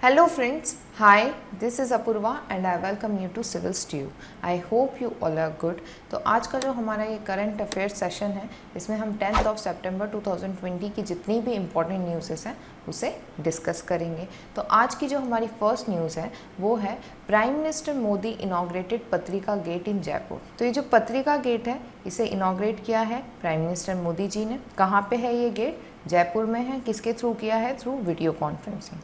Hello friends, hi, this is Apurva and I welcome you to Civil Stew. I hope you all are good. तो आज का जो हमारा ये current affairs session है, इसमें हम 10 सितंबर 2020 की जितनी भी इम्पोर्टेंट न्यूज़ेस हैं उसे डिस्कस करेंगे। तो आज की जो हमारी फर्स्ट न्यूज़ है वो है प्राइम मिनिस्टर मोदी इनॉग्रेटेड पत्रिका गेट इन जयपुर। तो ये जो पत्रिका गेट है इसे इनॉग्रेट किया है प्राइम मिनिस्टर मोदी जी ने। कहाँ पे है ये गेट? जयपुर में है। किसके थ्रू किया है? Through video conferencing.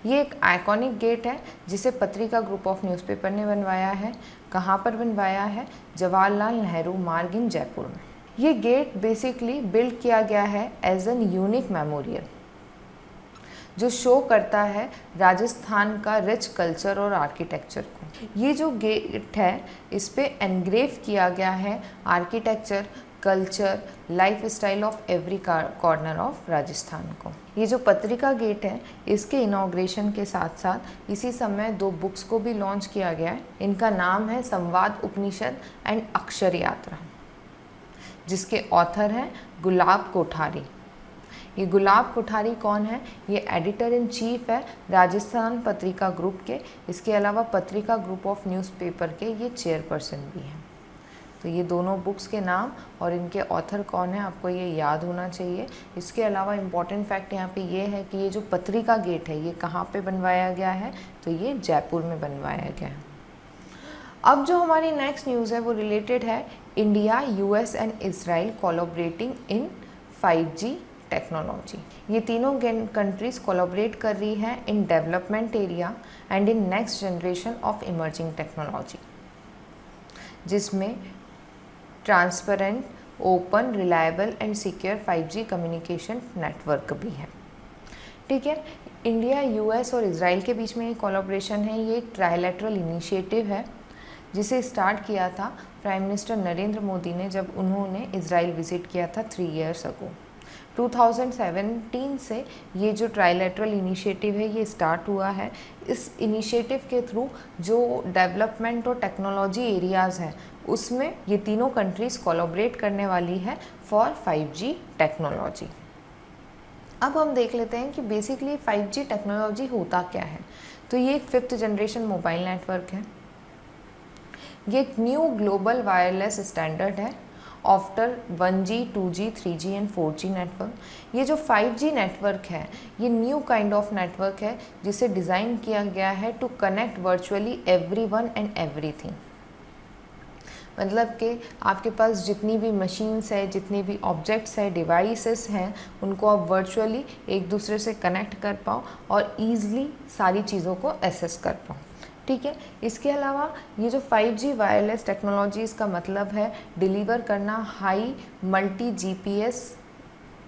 ये एक आइकॉनिक गेट है जिसे पत्रिका ग्रुप ऑफ न्यूज़पेपर ने बनवाया है। कहाँ पर बनवाया है? जवाहरलाल नेहरू मार्ग इन जयपुर में। ये गेट बेसिकली बिल्ड किया गया है एज एन यूनिक मेमोरियल जो शो करता है राजस्थान का रिच कल्चर और आर्किटेक्चर को। ये जो गेट है इस पे एनग्रेव किया गया है architecture, culture, life style of every corner of Rajasthan को। ये जो पत्रिका गेट है इसके इनॉग्रेशन के साथ साथ इसी समय 2 बुक्स को भी लॉन्च किया गया है। इनका नाम है संवाद उपनिषद एंड अक्षर यात्रा, जिसके ऑथर हैं गुलाब कोठारी। ये गुलाब कोठारी कौन है? ये एडिटर इन चीफ है राजस्थान पत्रिका ग्रुप के। इसके अलावा पत्रिका ग्रुप ऑफ न्यूज़पेपर के ये चेयरपर्सन भी हैं। तो ये दोनों बुक्स के नाम और इनके ऑथर कौन है आपको ये याद होना चाहिए। इसके अलावा इम्पॉर्टेंट फैक्ट यहाँ पे ये है कि ये जो पत्रिका गेट है ये कहाँ पे बनवाया गया है? तो ये जयपुर में बनवाया गया है। अब जो हमारी नेक्स्ट न्यूज़ है वो रिलेटेड है India, US and Israel collaborating in 5G technology. ये तीनों कंट्रीज कोलैबोरेट कर रही हैं in development area and in next generation of emerging technology, जिसमें transparent, open, reliable and secure 5G communication network भी है। ठीक है, इंडिया, यूएस और इजराइल के बीच में ये कोलैबोरेशन है। ये एक ट्राइलेटरल इनिशिएटिव है जिसे स्टार्ट किया था प्राइम मिनिस्टर नरेंद्र मोदी ने जब उन्होंने इजराइल विजिट किया था 3 ईयर्स अगो। 2017 से ये जो ट्राइलेटरल इनिशिएटिव है ये स्टार्ट हुआ है। इस इनिशिएटिव के थ्रू जो डेवलपमेंट और टेक्नोलॉजी एरियाज़ हैं उसमें ये तीनों कंट्रीज़ कोलैबोरेट करने वाली है फॉर 5G टेक्नोलॉजी। अब हम देख लेते हैं कि बेसिकली 5G टेक्नोलॉजी होता क्या है। तो ये एक 5th जनरेशन मोबाइल नेटवर्क है। ये एक न्यू ग्लोबल वायरलेस स्टैंडर्ड है after 1G, 2G, 3G and 4G network. ये जो 5G नेटवर्क है ये न्यू काइंड ऑफ नेटवर्क है जिसे डिज़ाइन किया गया है to connect virtually everyone and everything. मतलब कि आपके पास जितनी भी मशीन्स है, जितनी भी ऑब्जेक्ट्स है, डिवाइसेस हैं, उनको आप वर्चुअली एक दूसरे से कनेक्ट कर पाओ और ईज़िली सारी चीज़ों को एक्सेस कर पाओ। ठीक है, इसके अलावा ये जो 5G वायरलेस टेक्नोलॉजी इसका मतलब है डिलीवर करना high multi GPS,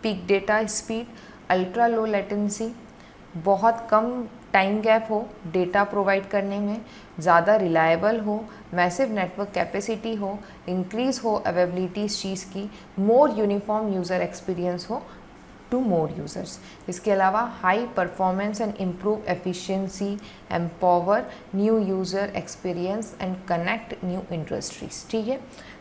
peak data speed, ultra low latency, बहुत कम टाइम गैप हो डेटा प्रोवाइड करने में, ज़्यादा रिलायबल हो, मैसिव नेटवर्क कैपेसिटी हो, इंक्रीज़ हो अवेलेबिलिटी इस चीज़ की, मोर यूनिफॉर्म यूज़र एक्सपीरियंस हो टू मोर यूज़र्स। इसके अलावा high performance and improve efficiency, empower new user experience and connect new industries. ठीक है,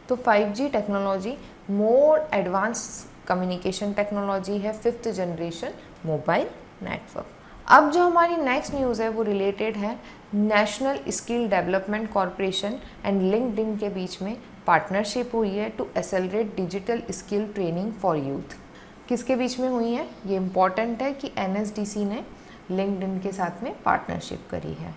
तो 5G technology more advance communication technology है, 5th जनरेशन मोबाइल नेटवर्क। अब जो हमारी नेक्स्ट न्यूज़ है वो रिलेटेड है national skill development corporation and LinkedIn के बीच में पार्टनरशिप हुई है to accelerate digital skill training for youth. किसके बीच में हुई है? ये इम्पॉर्टेंट है कि NSDC ने लिंक्डइन के साथ में पार्टनरशिप करी है।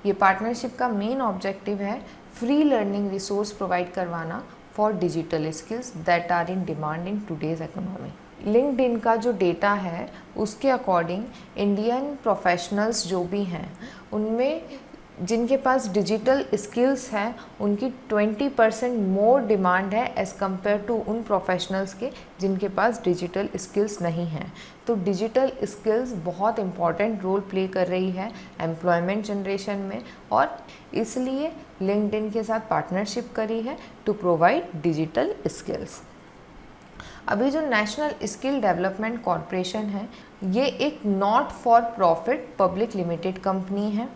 ये पार्टनरशिप का मेन ऑब्जेक्टिव है फ्री लर्निंग रिसोर्स प्रोवाइड करवाना for digital skills that are in demand in today's economy. LinkedIn का जो डेटा है उसके अकॉर्डिंग इंडियन प्रोफेशनल्स जो भी हैं उनमें जिनके पास डिजिटल स्किल्स हैं उनकी 20% मोर डिमांड है एज़ कम्पेयर टू उन प्रोफेशनल्स के जिनके पास डिजिटल स्किल्स नहीं हैं। तो डिजिटल स्किल्स बहुत इम्पॉर्टेंट रोल प्ले कर रही है एम्प्लॉयमेंट जनरेशन में और इसलिए लिंक्डइन के साथ पार्टनरशिप करी है टू प्रोवाइड डिजिटल स्किल्स। अभी जो नेशनल स्किल डेवलपमेंट कॉरपोरेशन है ये एक not for profit public limited company है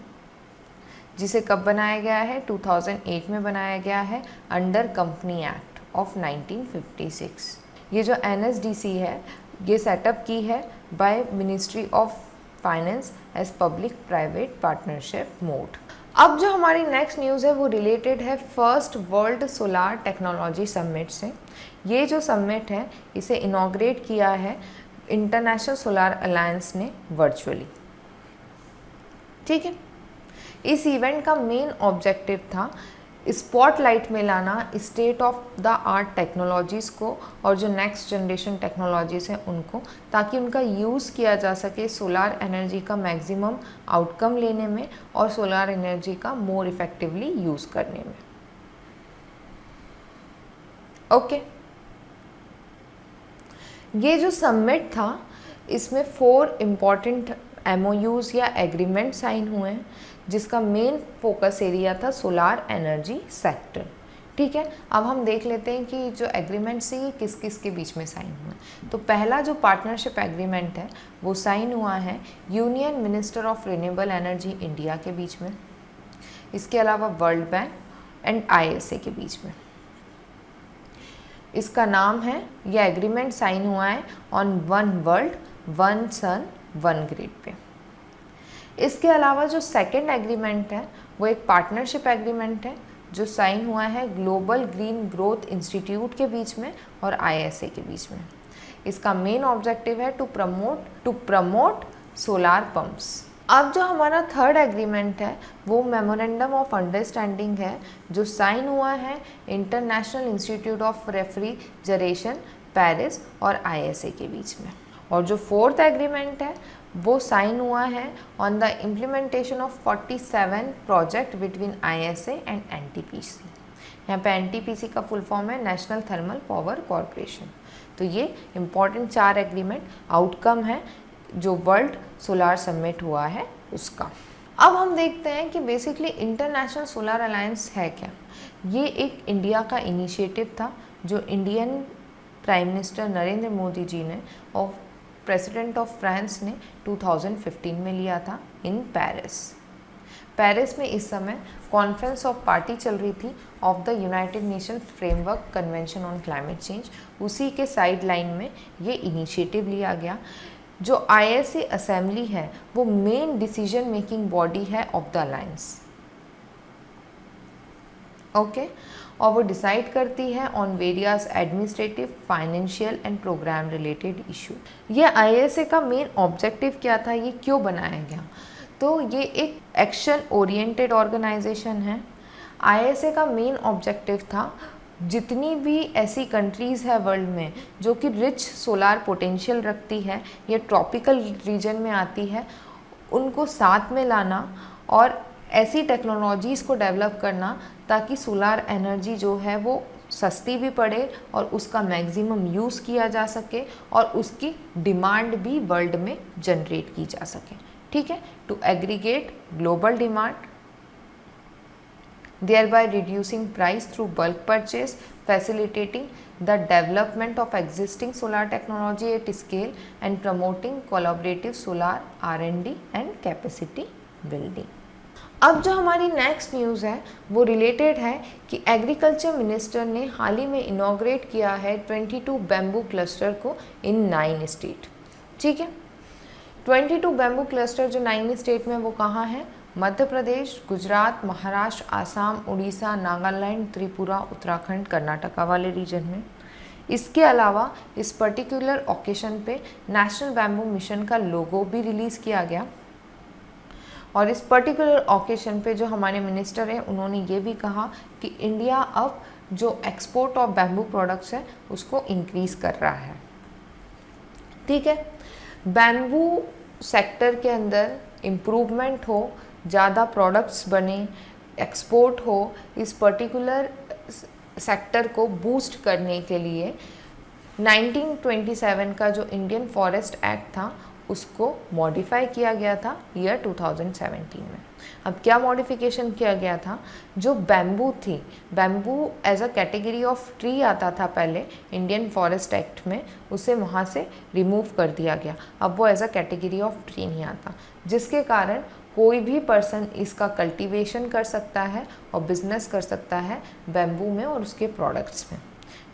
जिसे कब बनाया गया है? 2008 में बनाया गया है अंडर कंपनी एक्ट ऑफ 1956। ये जो NSDC है ये सेटअप की है by ministry of finance as public private partnership mode. अब जो हमारी नेक्स्ट न्यूज़ है वो रिलेटेड है first world solar technology summit से। ये जो समिट है इसे इनॉग्रेट किया है इंटरनेशनल सोलार अलायंस ने वर्चुअली। ठीक है, इस इवेंट का मेन ऑब्जेक्टिव था स्पॉटलाइट में लाना state of the art technologies को और जो नेक्स्ट जनरेशन टेक्नोलॉजीज़ हैं उनको, ताकि उनका यूज़ किया जा सके सोलार एनर्जी का मैक्सिमम आउटकम लेने में और सोलार एनर्जी का मोर इफ़ेक्टिवली यूज़ करने में। ओके, ये जो समिट था इसमें 4 इम्पॉर्टेंट MOUs या एग्रीमेंट साइन हुए हैं, जिसका मेन फोकस एरिया था सोलार एनर्जी सेक्टर। ठीक है, अब हम देख लेते हैं कि जो एग्रीमेंट्स हैं ये किस किस के बीच में साइन हुए। तो पहला जो पार्टनरशिप एग्रीमेंट है वो साइन हुआ है union minister of renewable energy India के बीच में, इसके अलावा वर्ल्ड बैंक एंड ISA के बीच में। इसका नाम है, यह एग्रीमेंट साइन हुआ है on one world one sun one grid पे। इसके अलावा जो सेकंड एग्रीमेंट है वो एक पार्टनरशिप एग्रीमेंट है जो साइन हुआ है ग्लोबल ग्रीन ग्रोथ इंस्टीट्यूट के बीच में और ISA के बीच में। इसका मेन ऑब्जेक्टिव है टू प्रमोट सोलार पंप्स। अब जो हमारा थर्ड एग्रीमेंट है वो मेमोरेंडम ऑफ अंडरस्टैंडिंग है जो साइन हुआ है international institute of refrigeration Paris और ISA के बीच में। और जो फोर्थ एग्रीमेंट है वो साइन हुआ है on the implementation of 47 project between ISA and NTPC। यहाँ पे NTPC का फुल फॉर्म है नेशनल थर्मल पावर कॉरपोरेशन। तो ये इम्पॉर्टेंट 4 एग्रीमेंट आउटकम है जो वर्ल्ड सोलार समिट हुआ है उसका। अब हम देखते हैं कि बेसिकली इंटरनेशनल सोलार अलायंस है क्या। ये एक इंडिया का इनिशिएटिव था जो Indian prime minister Narendra Modi ji ने और प्रेसिडेंट ऑफ फ्रांस ने 2015 में लिया था इन पेरिस में इस समय कॉन्फ्रेंस ऑफ पार्टी चल रही थी of the United nation framework convention on climate change. उसी के साइड लाइन में ये इनिशिएटिव लिया गया। जो ISA असेंबली है वो मेन डिसीजन मेकिंग बॉडी है ऑफ द अलायंस। ओके, और वो डिसाइड करती है on various administrative, financial and programme related issue. ये ISA का मेन ऑब्जेक्टिव क्या था, ये क्यों बनाया गया? तो ये एक एक्शन ओरिएंटेड ऑर्गेनाइजेशन है। ISA का मेन ऑब्जेक्टिव था जितनी भी ऐसी कंट्रीज़ है वर्ल्ड में जो कि रिच सोलार पोटेंशियल रखती है या ट्रॉपिकल रीजन में आती है, उनको साथ में लाना और ऐसी टेक्नोलॉजीज़ को डेवलप करना ताकि सोलार एनर्जी जो है वो सस्ती भी पड़े और उसका मैक्सिमम यूज़ किया जा सके और उसकी डिमांड भी वर्ल्ड में जनरेट की जा सके। ठीक है, to aggregate global demand, thereby reducing price through bulk purchase, facilitating the development of existing solar technology at scale and promoting collaborative solar R&D and capacity building। अब जो हमारी नेक्स्ट न्यूज़ है वो रिलेटेड है कि एग्रीकल्चर मिनिस्टर ने हाल ही में inaugurate किया है 22 बैम्बू क्लस्टर को इन 9 स्टेट। ठीक है, 22 बैम्बू क्लस्टर जो 9 स्टेट में वो कहाँ है? मध्य प्रदेश, गुजरात, महाराष्ट्र, आसाम, उड़ीसा, नागालैंड, त्रिपुरा, उत्तराखंड, कर्नाटका वाले रीजन में। इसके अलावा इस पर्टिकुलर ओकेशन पे नेशनल बैम्बू मिशन का लोगो भी रिलीज़ किया गया और इस पर्टिकुलर ओकेशन पे जो हमारे मिनिस्टर हैं उन्होंने ये भी कहा कि इंडिया अब जो एक्सपोर्ट ऑफ बैम्बू प्रोडक्ट्स है उसको इंक्रीज़ कर रहा है। ठीक है, बैम्बू सेक्टर के अंदर इम्प्रूवमेंट हो, ज़्यादा प्रोडक्ट्स बने, एक्सपोर्ट हो, इस पर्टिकुलर सेक्टर को बूस्ट करने के लिए 1927 का जो इंडियन फॉरेस्ट एक्ट था उसको मॉडिफाई किया गया था ईयर 2017 में। अब क्या मॉडिफिकेशन किया गया था? जो बैम्बू थी, bamboo as a category of tree आता था पहले इंडियन फॉरेस्ट एक्ट में, उसे वहाँ से रिमूव कर दिया गया। अब वो as a category of tree नहीं आता, जिसके कारण कोई भी पर्सन इसका कल्टीवेशन कर सकता है और बिजनेस कर सकता है बैम्बू में और उसके प्रोडक्ट्स में।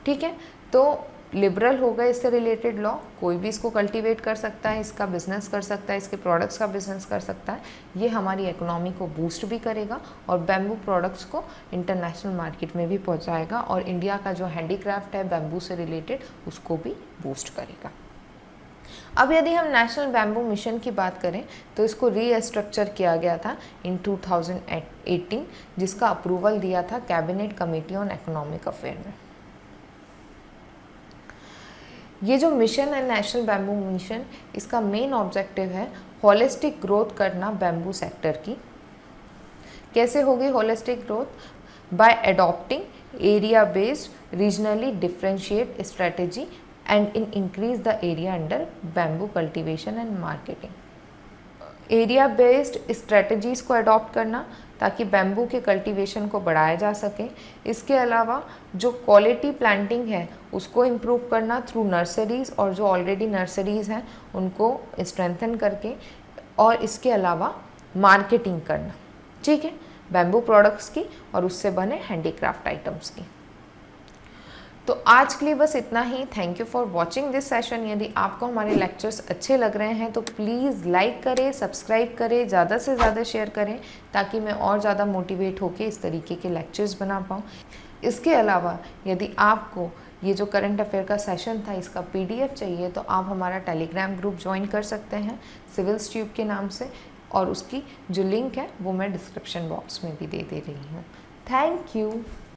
ठीक है, तो लिबरल होगा इससे रिलेटेड लॉ, कोई भी इसको कल्टीवेट कर सकता है, इसका बिजनेस कर सकता है, इसके प्रोडक्ट्स का बिजनेस कर सकता है। ये हमारी इकोनॉमी को बूस्ट भी करेगा और बैम्बू प्रोडक्ट्स को इंटरनेशनल मार्केट में भी पहुंचाएगा और इंडिया का जो हैंडीक्राफ्ट है बैम्बू से रिलेटेड उसको भी बूस्ट करेगा। अब यदि हम नेशनल बैम्बू मिशन की बात करें तो इसको रीस्ट्रक्चर किया गया था इन 2018, जिसका अप्रूवल दिया था cabinet committee on economic affair में। ये जो मिशन है नेशनल बैम्बू मिशन, इसका मेन ऑब्जेक्टिव है होलिस्टिक ग्रोथ करना बैम्बू सेक्टर की। कैसे होगी holistic growth? By adopting area based regionally differentiate strategy and in increase the area under bamboo cultivation and marketing. Area based strategies को adopt करना ताकि bamboo के कल्टीवेशन को बढ़ाया जा सके। इसके अलावा जो क्वालिटी प्लांटिंग है उसको इम्प्रूव करना थ्रू नर्सरीज़, और जो ऑलरेडी नर्सरीज़ हैं उनको स्ट्रेंथन करके, और इसके अलावा मार्केटिंग करना, ठीक है, बैम्बू प्रोडक्ट्स की और उससे बने हैंडीक्राफ्ट आइटम्स की। तो आज के लिए बस इतना ही। Thank you for watching this session. यदि आपको हमारे लेक्चर्स अच्छे लग रहे हैं तो प्लीज़ लाइक करें, सब्सक्राइब करें, ज़्यादा से ज़्यादा शेयर करें ताकि मैं और ज़्यादा मोटिवेट होकर इस तरीके के लेक्चर्स बना पाऊँ। इसके अलावा यदि आपको ये जो करंट अफेयर का सेशन था इसका PDF चाहिए तो आप हमारा टेलीग्राम ग्रुप ज्वाइन कर सकते हैं सिविल्स ट्यूब के नाम से, और उसकी जो लिंक है वो मैं डिस्क्रिप्शन बॉक्स में भी दे रही हूँ। Thank you.